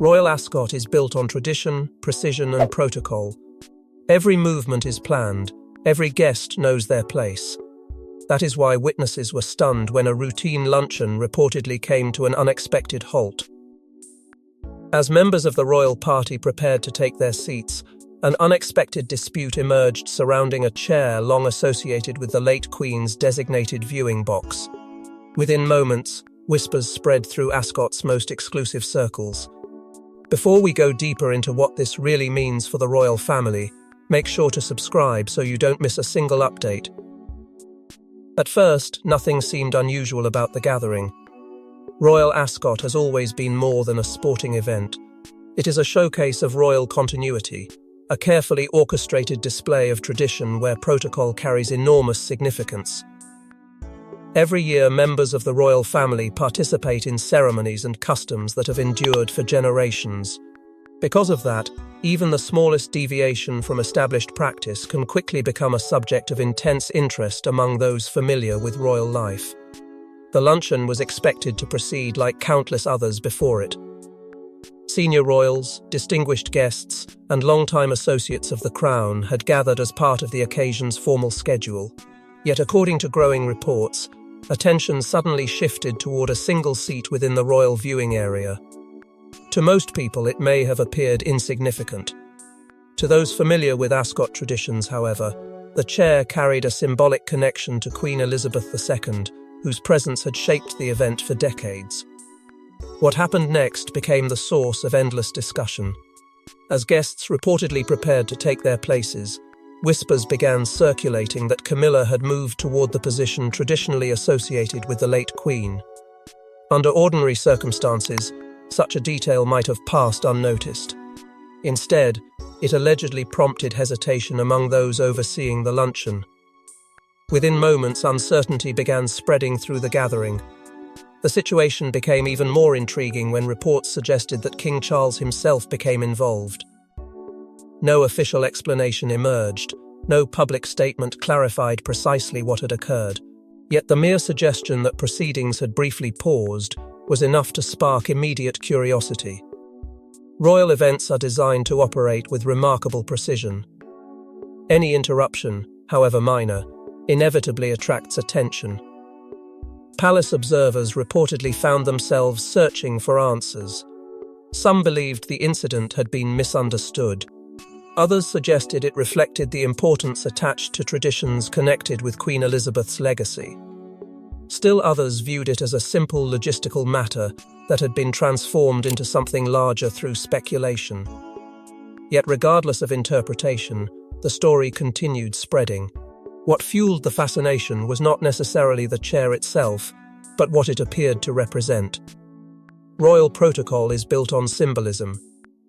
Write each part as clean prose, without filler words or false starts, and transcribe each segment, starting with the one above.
Royal Ascot is built on tradition, precision, and protocol. Every movement is planned, every guest knows their place. That is why witnesses were stunned when a routine luncheon reportedly came to an unexpected halt. As members of the royal party prepared to take their seats, an unexpected dispute emerged surrounding a chair long associated with the late Queen's designated viewing box. Within moments, whispers spread through Ascot's most exclusive circles. Before we go deeper into what this really means for the royal family, make sure to subscribe so you don't miss a single update. At first, nothing seemed unusual about the gathering. Royal Ascot has always been more than a sporting event. It is a showcase of royal continuity, a carefully orchestrated display of tradition where protocol carries enormous significance. Every year, members of the royal family participate in ceremonies and customs that have endured for generations. Because of that, even the smallest deviation from established practice can quickly become a subject of intense interest among those familiar with royal life. The luncheon was expected to proceed like countless others before it. Senior royals, distinguished guests, and longtime associates of the Crown had gathered as part of the occasion's formal schedule. Yet according to growing reports, attention suddenly shifted toward a single seat within the royal viewing area. To most people, it may have appeared insignificant. To those familiar with Ascot traditions, however, the chair carried a symbolic connection to Queen Elizabeth II, whose presence had shaped the event for decades. What happened next became the source of endless discussion. As guests reportedly prepared to take their places, whispers began circulating that Camilla had moved toward the position traditionally associated with the late Queen. Under ordinary circumstances, such a detail might have passed unnoticed. Instead, it allegedly prompted hesitation among those overseeing the luncheon. Within moments, uncertainty began spreading through the gathering. The situation became even more intriguing when reports suggested that King Charles himself became involved. No official explanation emerged, no public statement clarified precisely what had occurred. Yet the mere suggestion that proceedings had briefly paused was enough to spark immediate curiosity. Royal events are designed to operate with remarkable precision. Any interruption, however minor, inevitably attracts attention. Palace observers reportedly found themselves searching for answers. Some believed the incident had been misunderstood. Others suggested it reflected the importance attached to traditions connected with Queen Elizabeth's legacy. Still others viewed it as a simple logistical matter that had been transformed into something larger through speculation. Yet regardless of interpretation, the story continued spreading. What fueled the fascination was not necessarily the chair itself, but what it appeared to represent. Royal protocol is built on symbolism.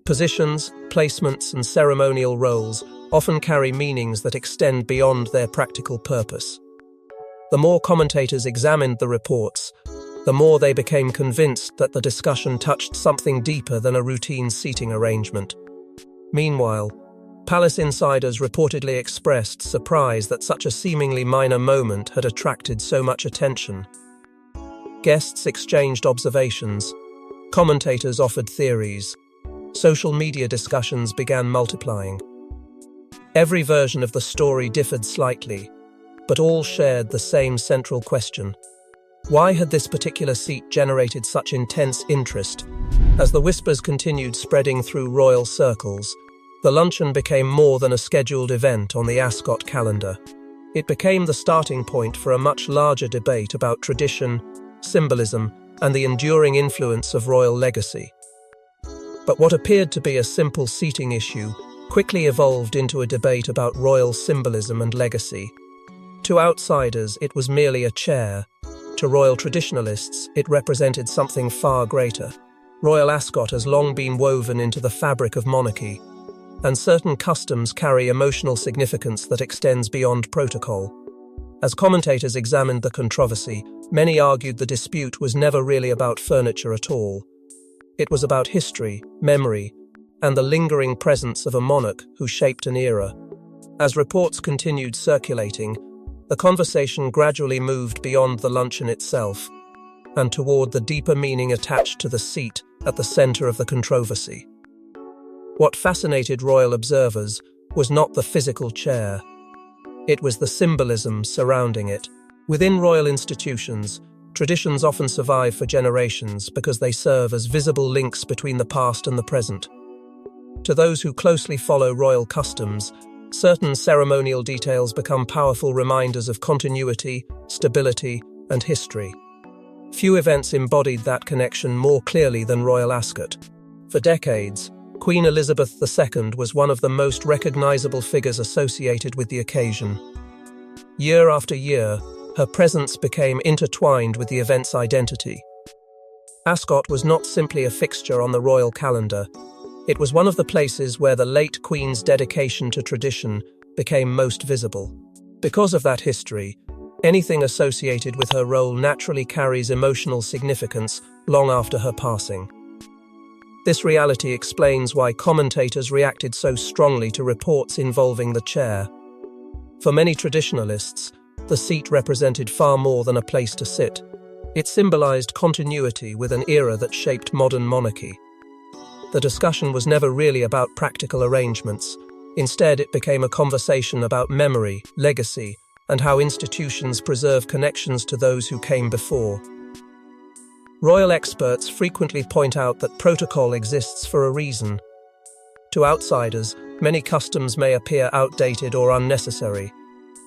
Positions, placements, and ceremonial roles often carry meanings that extend beyond their practical purpose. The more commentators examined the reports, the more they became convinced that the discussion touched something deeper than a routine seating arrangement. Meanwhile, palace insiders reportedly expressed surprise that such a seemingly minor moment had attracted so much attention. Guests exchanged observations, commentators offered theories, social media discussions began multiplying. Every version of the story differed slightly, but all shared the same central question. Why had this particular seat generated such intense interest? As the whispers continued spreading through royal circles, the luncheon became more than a scheduled event on the Ascot calendar. It became the starting point for a much larger debate about tradition, symbolism, and the enduring influence of royal legacy. But what appeared to be a simple seating issue quickly evolved into a debate about royal symbolism and legacy. To outsiders, it was merely a chair. To royal traditionalists, it represented something far greater. Royal Ascot has long been woven into the fabric of monarchy, and certain customs carry emotional significance that extends beyond protocol. As commentators examined the controversy, many argued the dispute was never really about furniture at all. It was about history, memory, and the lingering presence of a monarch who shaped an era. As reports continued circulating, the conversation gradually moved beyond the luncheon itself and toward the deeper meaning attached to the seat at the center of the controversy. What fascinated royal observers was not the physical chair. It was the symbolism surrounding it. Within royal institutions, traditions often survive for generations because they serve as visible links between the past and the present. To those who closely follow royal customs, certain ceremonial details become powerful reminders of continuity, stability, and history. Few events embodied that connection more clearly than Royal Ascot. For decades, Queen Elizabeth II was one of the most recognizable figures associated with the occasion. Year after year, her presence became intertwined with the event's identity. Ascot was not simply a fixture on the royal calendar. It was one of the places where the late Queen's dedication to tradition became most visible. Because of that history, anything associated with her role naturally carries emotional significance long after her passing. This reality explains why commentators reacted so strongly to reports involving the chair. For many traditionalists, the seat represented far more than a place to sit. It symbolized continuity with an era that shaped modern monarchy. The discussion was never really about practical arrangements. Instead, it became a conversation about memory, legacy, and how institutions preserve connections to those who came before. Royal experts frequently point out that protocol exists for a reason. To outsiders, many customs may appear outdated or unnecessary.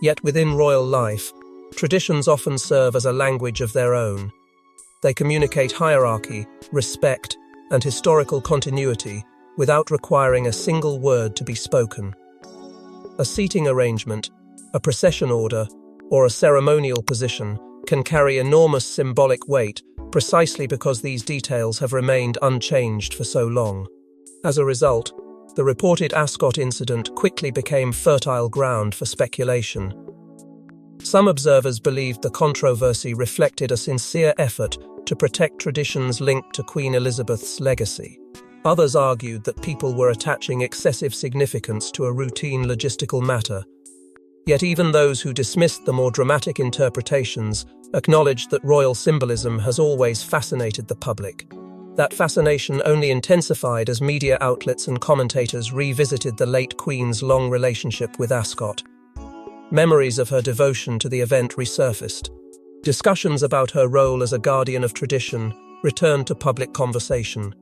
Yet within royal life, traditions often serve as a language of their own. They communicate hierarchy, respect, and historical continuity without requiring a single word to be spoken. A seating arrangement, a procession order, or a ceremonial position can carry enormous symbolic weight precisely because these details have remained unchanged for so long. As a result, the reported Ascot incident quickly became fertile ground for speculation. Some observers believed the controversy reflected a sincere effort to protect traditions linked to Queen Elizabeth's legacy. Others argued that people were attaching excessive significance to a routine logistical matter. Yet even those who dismissed the more dramatic interpretations acknowledged that royal symbolism has always fascinated the public. That fascination only intensified as media outlets and commentators revisited the late Queen's long relationship with Ascot. Memories of her devotion to the event resurfaced. Discussions about her role as a guardian of tradition returned to public conversation.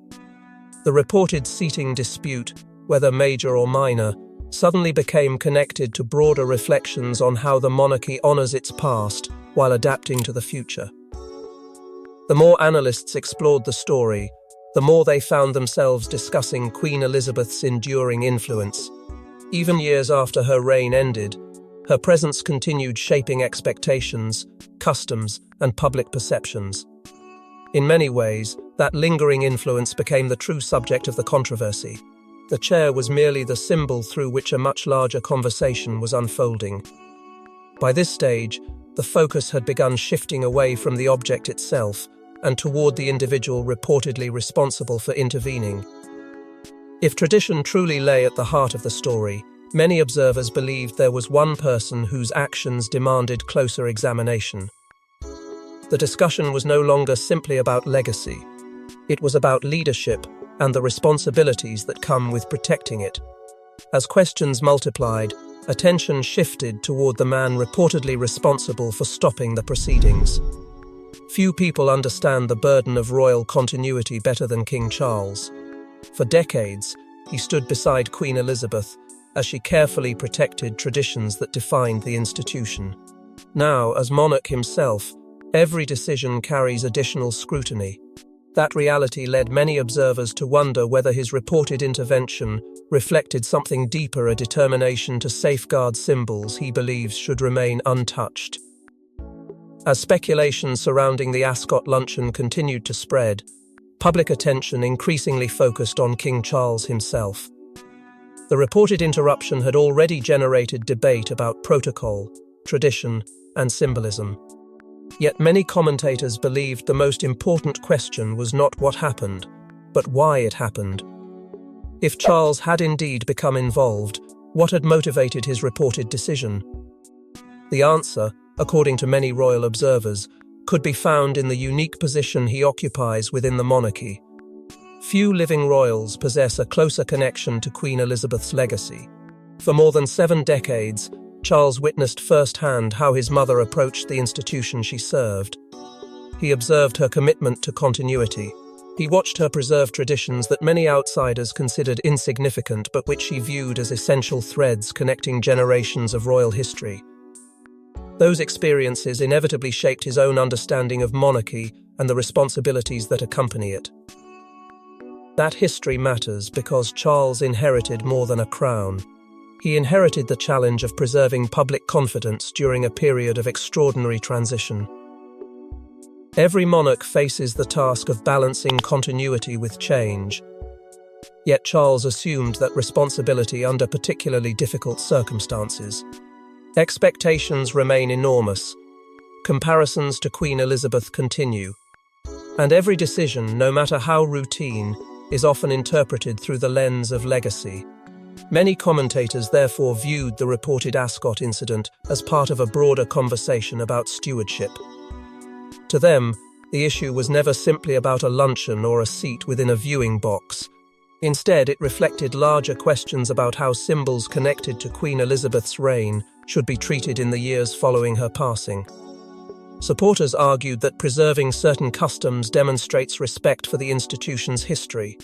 The reported seating dispute, whether major or minor, suddenly became connected to broader reflections on how the monarchy honors its past while adapting to the future. The more analysts explored the story, the more they found themselves discussing Queen Elizabeth's enduring influence. Even years after her reign ended, her presence continued shaping expectations, customs, and public perceptions. In many ways, that lingering influence became the true subject of the controversy. The chair was merely the symbol through which a much larger conversation was unfolding. By this stage, the focus had begun shifting away from the object itself and toward the individual reportedly responsible for intervening. If tradition truly lay at the heart of the story, many observers believed there was one person whose actions demanded closer examination. The discussion was no longer simply about legacy. It was about leadership and the responsibilities that come with protecting it. As questions multiplied, attention shifted toward the man reportedly responsible for stopping the proceedings. Few people understand the burden of royal continuity better than King Charles. For decades, he stood beside Queen Elizabeth as she carefully protected traditions that defined the institution. Now, as monarch himself, every decision carries additional scrutiny. That reality led many observers to wonder whether his reported intervention reflected something deeper, a determination to safeguard symbols he believes should remain untouched. As speculation surrounding the Ascot luncheon continued to spread, public attention increasingly focused on King Charles himself. The reported interruption had already generated debate about protocol, tradition, and symbolism. Yet many commentators believed the most important question was not what happened, but why it happened. If Charles had indeed become involved, what had motivated his reported decision? The answer, according to many royal observers, could be found in the unique position he occupies within the monarchy. Few living royals possess a closer connection to Queen Elizabeth's legacy. For more than 7 decades, Charles witnessed firsthand how his mother approached the institution she served. He observed her commitment to continuity. He watched her preserve traditions that many outsiders considered insignificant but which she viewed as essential threads connecting generations of royal history. Those experiences inevitably shaped his own understanding of monarchy and the responsibilities that accompany it. That history matters because Charles inherited more than a crown. He inherited the challenge of preserving public confidence during a period of extraordinary transition. Every monarch faces the task of balancing continuity with change. Yet Charles assumed that responsibility under particularly difficult circumstances. Expectations remain enormous. Comparisons to Queen Elizabeth continue. And every decision, no matter how routine, is often interpreted through the lens of legacy. Many commentators therefore viewed the reported Ascot incident as part of a broader conversation about stewardship. To them, the issue was never simply about a luncheon or a seat within a viewing box. Instead, it reflected larger questions about how symbols connected to Queen Elizabeth's reign should be treated in the years following her passing. Supporters argued that preserving certain customs demonstrates respect for the institution's history.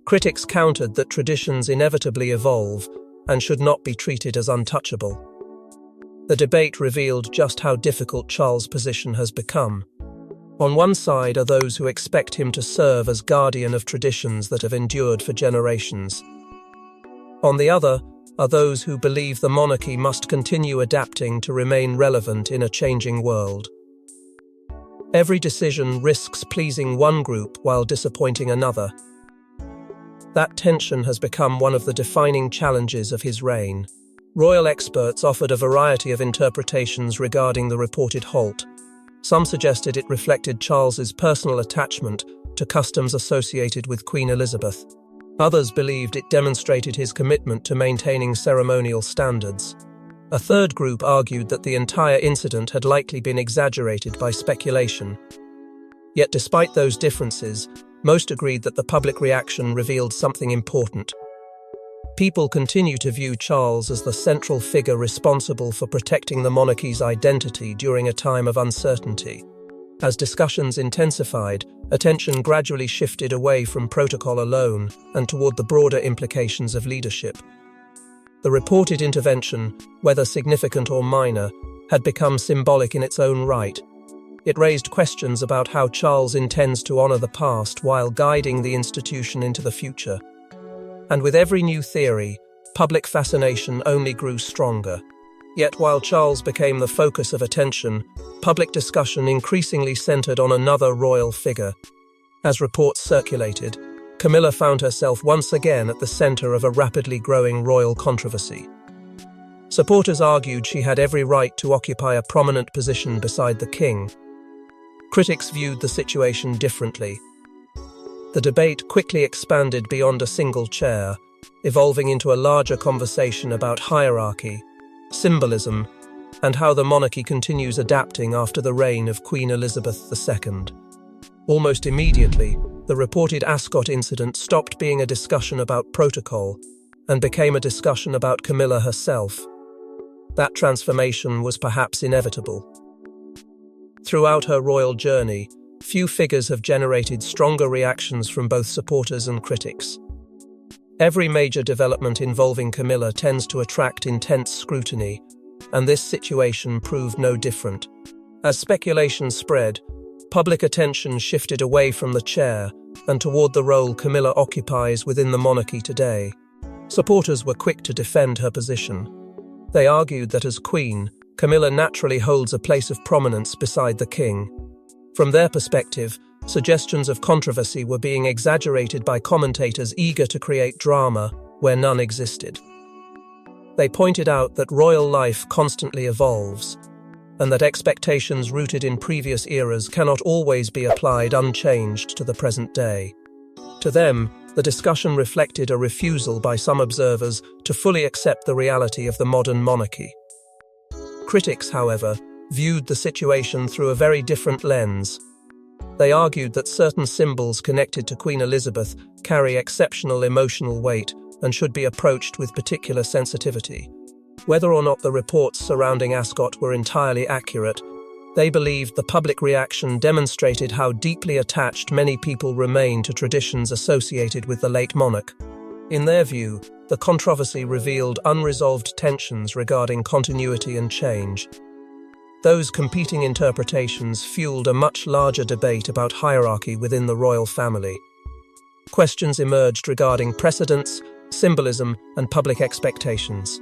Critics countered that traditions inevitably evolve and should not be treated as untouchable. The debate revealed just how difficult Charles' position has become. On one side are those who expect him to serve as guardian of traditions that have endured for generations. On the other are those who believe the monarchy must continue adapting to remain relevant in a changing world. Every decision risks pleasing one group while disappointing another. That tension has become one of the defining challenges of his reign. Royal experts offered a variety of interpretations regarding the reported halt. Some suggested it reflected Charles's personal attachment to customs associated with Queen Elizabeth. Others believed it demonstrated his commitment to maintaining ceremonial standards. A third group argued that the entire incident had likely been exaggerated by speculation. Yet despite those differences, most agreed that the public reaction revealed something important. People continue to view Charles as the central figure responsible for protecting the monarchy's identity during a time of uncertainty. As discussions intensified, attention gradually shifted away from protocol alone and toward the broader implications of leadership. The reported intervention, whether significant or minor, had become symbolic in its own right. It raised questions about how Charles intends to honor the past while guiding the institution into the future. And with every new theory, public fascination only grew stronger. Yet while Charles became the focus of attention, public discussion increasingly centered on another royal figure. As reports circulated, Camilla found herself once again at the center of a rapidly growing royal controversy. Supporters argued she had every right to occupy a prominent position beside the king. Critics viewed the situation differently. The debate quickly expanded beyond a single chair, evolving into a larger conversation about hierarchy, symbolism, and how the monarchy continues adapting after the reign of Queen Elizabeth II. Almost immediately, the reported Ascot incident stopped being a discussion about protocol and became a discussion about Camilla herself. That transformation was perhaps inevitable. Throughout her royal journey, few figures have generated stronger reactions from both supporters and critics. Every major development involving Camilla tends to attract intense scrutiny, and this situation proved no different. As speculation spread, public attention shifted away from the chair and toward the role Camilla occupies within the monarchy today. Supporters were quick to defend her position. They argued that as queen, Camilla naturally holds a place of prominence beside the king. From their perspective, suggestions of controversy were being exaggerated by commentators eager to create drama where none existed. They pointed out that royal life constantly evolves, and that expectations rooted in previous eras cannot always be applied unchanged to the present day. To them, the discussion reflected a refusal by some observers to fully accept the reality of the modern monarchy. Critics, however, viewed the situation through a very different lens. They argued that certain symbols connected to Queen Elizabeth carry exceptional emotional weight and should be approached with particular sensitivity. Whether or not the reports surrounding Ascot were entirely accurate, they believed the public reaction demonstrated how deeply attached many people remain to traditions associated with the late monarch. In their view, the controversy revealed unresolved tensions regarding continuity and change. Those competing interpretations fueled a much larger debate about hierarchy within the royal family. Questions emerged regarding precedents, symbolism, and public expectations.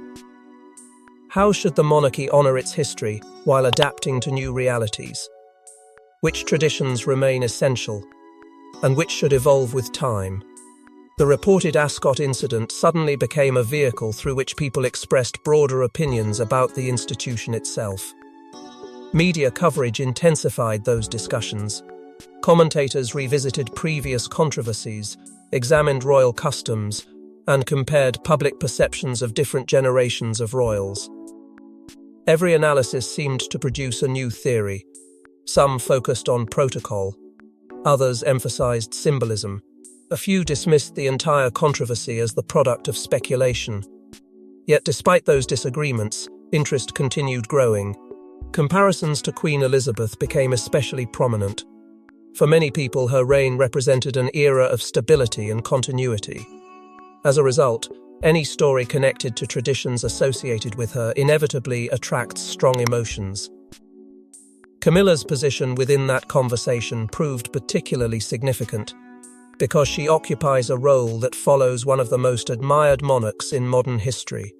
How should the monarchy honor its history while adapting to new realities? Which traditions remain essential, and which should evolve with time? The reported Ascot incident suddenly became a vehicle through which people expressed broader opinions about the institution itself. Media coverage intensified those discussions. Commentators revisited previous controversies, examined royal customs, and compared public perceptions of different generations of royals. Every analysis seemed to produce a new theory. Some focused on protocol, others emphasized symbolism. A few dismissed the entire controversy as the product of speculation. Yet despite those disagreements, interest continued growing. Comparisons to Queen Elizabeth became especially prominent. For many people, her reign represented an era of stability and continuity. As a result, any story connected to traditions associated with her inevitably attracts strong emotions. Camilla's position within that conversation proved particularly significant, because she occupies a role that follows one of the most admired monarchs in modern history.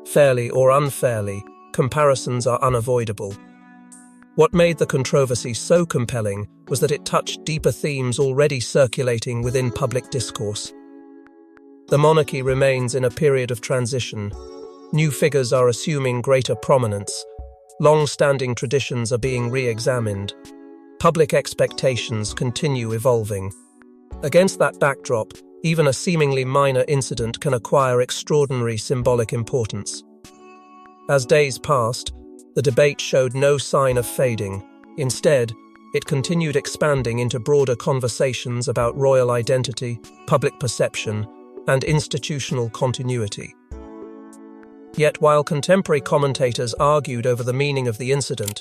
Fairly or unfairly, comparisons are unavoidable. What made the controversy so compelling was that it touched deeper themes already circulating within public discourse. The monarchy remains in a period of transition. New figures are assuming greater prominence. Long-standing traditions are being re-examined. Public expectations continue evolving. Against that backdrop, even a seemingly minor incident can acquire extraordinary symbolic importance. As days passed, the debate showed no sign of fading. Instead, it continued expanding into broader conversations about royal identity, public perception, and institutional continuity. Yet while contemporary commentators argued over the meaning of the incident,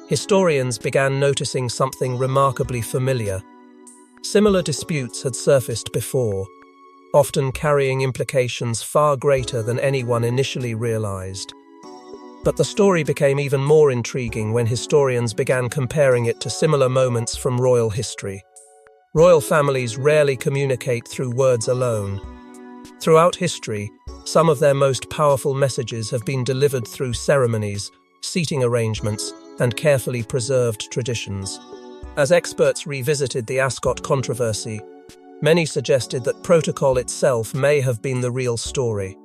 historians began noticing something remarkably familiar. Similar disputes had surfaced before, often carrying implications far greater than anyone initially realized. But the story became even more intriguing when historians began comparing it to similar moments from royal history. Royal families rarely communicate through words alone. Throughout history, some of their most powerful messages have been delivered through ceremonies, seating arrangements, and carefully preserved traditions. As experts revisited the Ascot controversy, many suggested that protocol itself may have been the real story.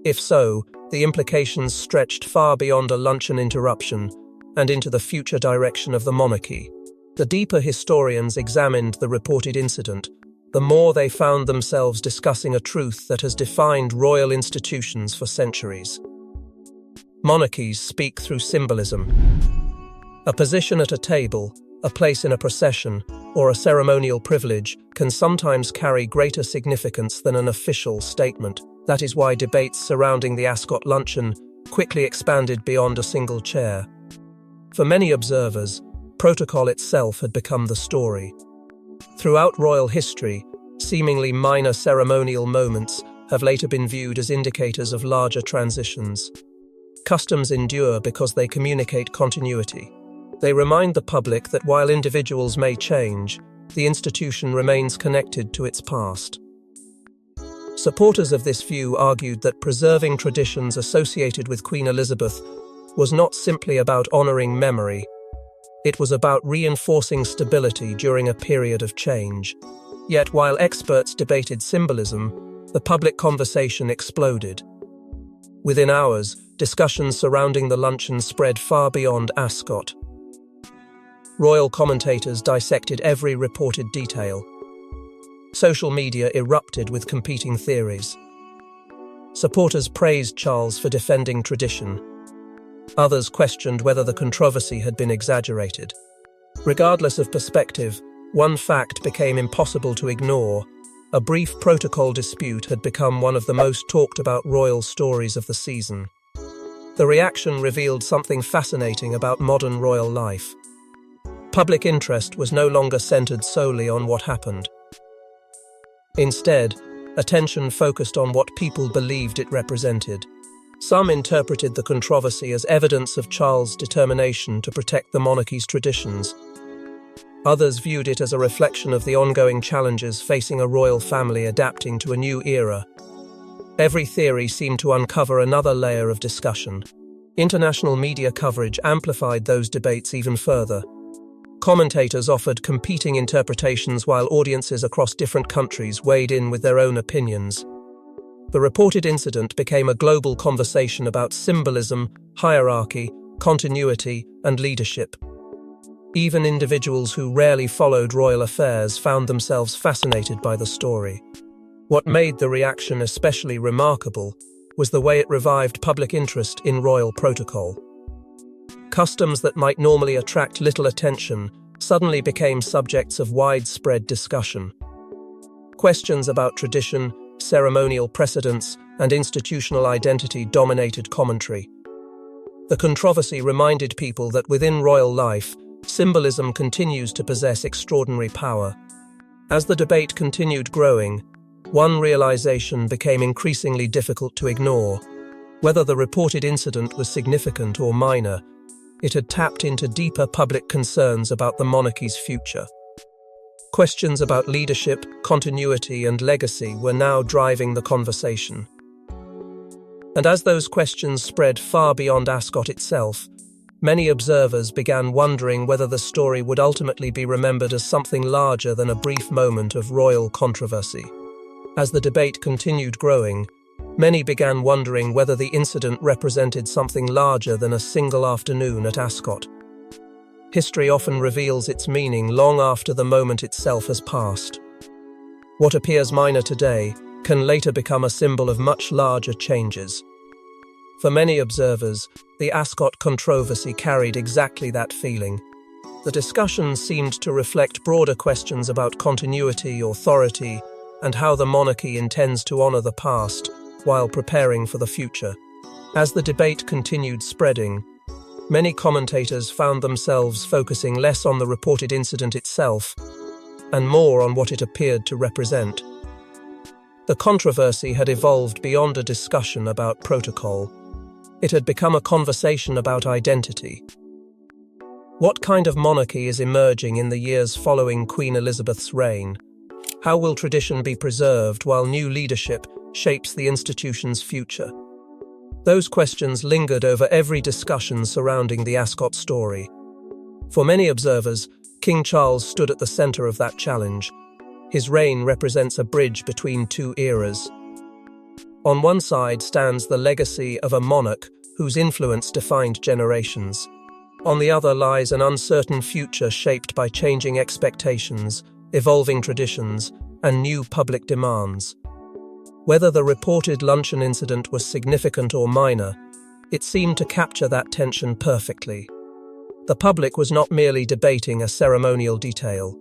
If so, the implications stretched far beyond a luncheon interruption and into the future direction of the monarchy. The deeper historians examined the reported incident, the more they found themselves discussing a truth that has defined royal institutions for centuries. Monarchies speak through symbolism. A position at a table, a place in a procession, or a ceremonial privilege can sometimes carry greater significance than an official statement. That is why debates surrounding the Ascot luncheon quickly expanded beyond a single chair. For many observers, protocol itself had become the story. Throughout royal history, seemingly minor ceremonial moments have later been viewed as indicators of larger transitions. Customs endure because they communicate continuity. They remind the public that while individuals may change, the institution remains connected to its past. Supporters of this view argued that preserving traditions associated with Queen Elizabeth was not simply about honoring memory. It was about reinforcing stability during a period of change. Yet while experts debated symbolism, the public conversation exploded. Within hours, discussions surrounding the luncheon spread far beyond Ascot. Royal commentators dissected every reported detail. Social media erupted with competing theories. Supporters praised Charles for defending tradition. Others questioned whether the controversy had been exaggerated. Regardless of perspective, one fact became impossible to ignore. A brief protocol dispute had become one of the most talked about royal stories of the season. The reaction revealed something fascinating about modern royal life. Public interest was no longer centered solely on what happened. Instead, attention focused on what people believed it represented. Some interpreted the controversy as evidence of Charles' determination to protect the monarchy's traditions. Others viewed it as a reflection of the ongoing challenges facing a royal family adapting to a new era. Every theory seemed to uncover another layer of discussion. International media coverage amplified those debates even further. Commentators offered competing interpretations while audiences across different countries weighed in with their own opinions. The reported incident became a global conversation about symbolism, hierarchy, continuity, and leadership. Even individuals who rarely followed royal affairs found themselves fascinated by the story. What made the reaction especially remarkable was the way it revived public interest in royal protocol. Customs that might normally attract little attention suddenly became subjects of widespread discussion. Questions about tradition, ceremonial precedents, and institutional identity dominated commentary. The controversy reminded people that within royal life, symbolism continues to possess extraordinary power. As the debate continued growing, one realization became increasingly difficult to ignore. Whether the reported incident was significant or minor, it had tapped into deeper public concerns about the monarchy's future. Questions about leadership, continuity, and legacy were now driving the conversation. And as those questions spread far beyond Ascot itself, many observers began wondering whether the story would ultimately be remembered as something larger than a brief moment of royal controversy. As the debate continued growing, many began wondering whether the incident represented something larger than a single afternoon at Ascot. History often reveals its meaning long after the moment itself has passed. What appears minor today can later become a symbol of much larger changes. For many observers, the Ascot controversy carried exactly that feeling. The discussion seemed to reflect broader questions about continuity, authority, and how the monarchy intends to honor the past while preparing for the future. As the debate continued spreading, many commentators found themselves focusing less on the reported incident itself and more on what it appeared to represent. The controversy had evolved beyond a discussion about protocol. It had become a conversation about identity. What kind of monarchy is emerging in the years following Queen Elizabeth's reign? How will tradition be preserved while new leadership shapes the institution's future? Those questions lingered over every discussion surrounding the Ascot story. For many observers, King Charles stood at the center of that challenge. His reign represents a bridge between two eras. On one side stands the legacy of a monarch whose influence defined generations. On the other lies an uncertain future shaped by changing expectations, evolving traditions, and new public demands. Whether the reported luncheon incident was significant or minor, it seemed to capture that tension perfectly. The public was not merely debating a ceremonial detail.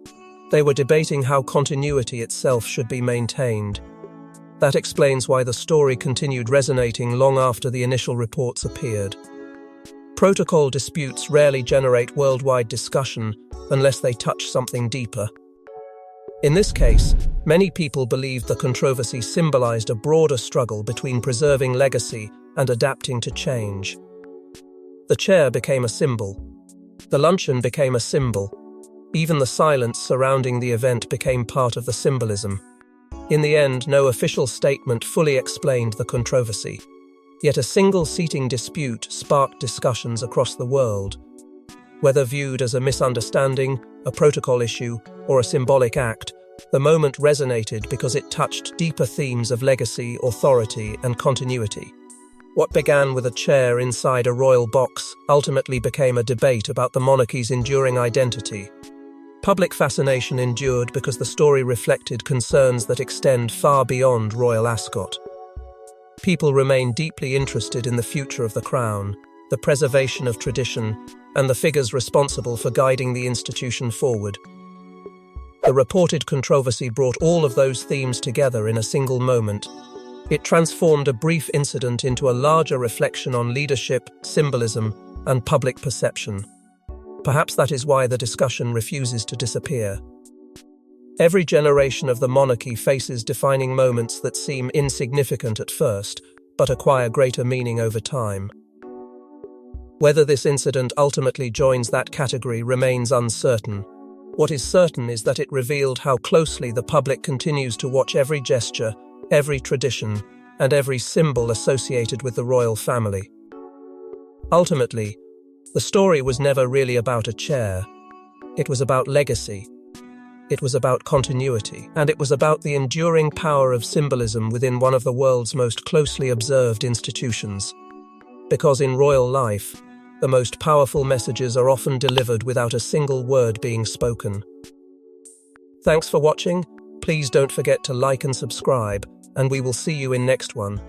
They were debating how continuity itself should be maintained. That explains why the story continued resonating long after the initial reports appeared. Protocol disputes rarely generate worldwide discussion unless they touch something deeper. In this case, many people believed the controversy symbolized a broader struggle between preserving legacy and adapting to change. The chair became a symbol. The luncheon became a symbol. Even the silence surrounding the event became part of the symbolism. In the end, no official statement fully explained the controversy. Yet a single seating dispute sparked discussions across the world. Whether viewed as a misunderstanding, a protocol issue, or a symbolic act, the moment resonated because it touched deeper themes of legacy, authority, and continuity. What began with a chair inside a royal box ultimately became a debate about the monarchy's enduring identity. Public fascination endured because the story reflected concerns that extend far beyond Royal Ascot. People remain deeply interested in the future of the crown, the preservation of tradition, and the figures responsible for guiding the institution forward. The reported controversy brought all of those themes together in a single moment. It transformed a brief incident into a larger reflection on leadership, symbolism, and public perception. Perhaps that is why the discussion refuses to disappear. Every generation of the monarchy faces defining moments that seem insignificant at first, but acquire greater meaning over time. Whether this incident ultimately joins that category remains uncertain. What is certain is that it revealed how closely the public continues to watch every gesture, every tradition, and every symbol associated with the royal family. Ultimately, the story was never really about a chair. It was about legacy. It was about continuity, and it was about the enduring power of symbolism within one of the world's most closely observed institutions. Because in royal life, the most powerful messages are often delivered without a single word being spoken. Thanks for watching. Please don't forget to like and subscribe, and we will see you in next one.